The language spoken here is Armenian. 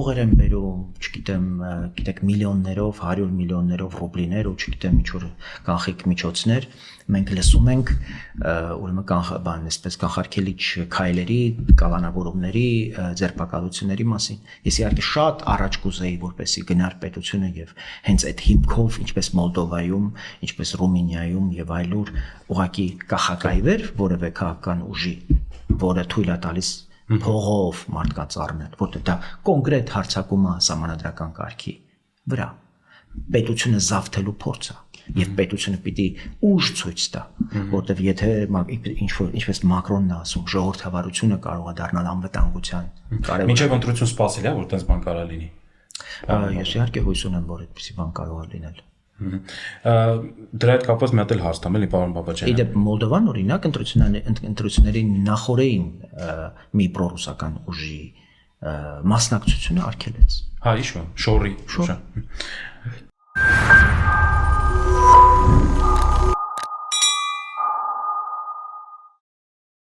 փողեր են բերում, չգիտեմ, գիտեք միլիոններով, 100 միլիոններով ռուբլիներ ու չգիտեմ ինչ-որ կանխիկ միջոցներ, մենք լսում ենք ուրեմն կանխարգելիչ քայլերի, կալանավորումների, ձերբակալությունների մասին։ Ես իհարկե շատ առաջ կուզեի, որպեսզի գնար պետությունը եւ հենց այդ հիմքով, ինչպես Մոլդովայում, ինչպես Ռումինիայում եւ այլուր ուղղակի կախակայվեր որևէ քաղաքական ուժի, որը թույլ է տալիս փողով մարդկանց առնել, որտեղ դա կոնկրետ հարձակում է սահմանադրական կարգի վրա։ Պետությունը զավթելու փորձ է եւ պետությունը պիտի ուժ ցույց տա, որտեղ եթե ինչպես Մակրոնն է ասում, ժողովրդավարությունը կարող է դառնալ անվտանգության կարևոր։ Մինչեւ ընտրություն սպասել է, որ տես բան կարա լինի։ Ես իհարկե հույս ունեմ, որ այդպիսի բան կարող է լինել։ Դրա հետ կապված մի հատ էլ հարցամ էլի պարոն Բաբաջյան։ Իդեպ Մոլդովան օրինակ ընտրությունների նախորդին մի պրոռուսական ուժի մասնակցությունը արգելեց։ Հիշում եմ, շորի։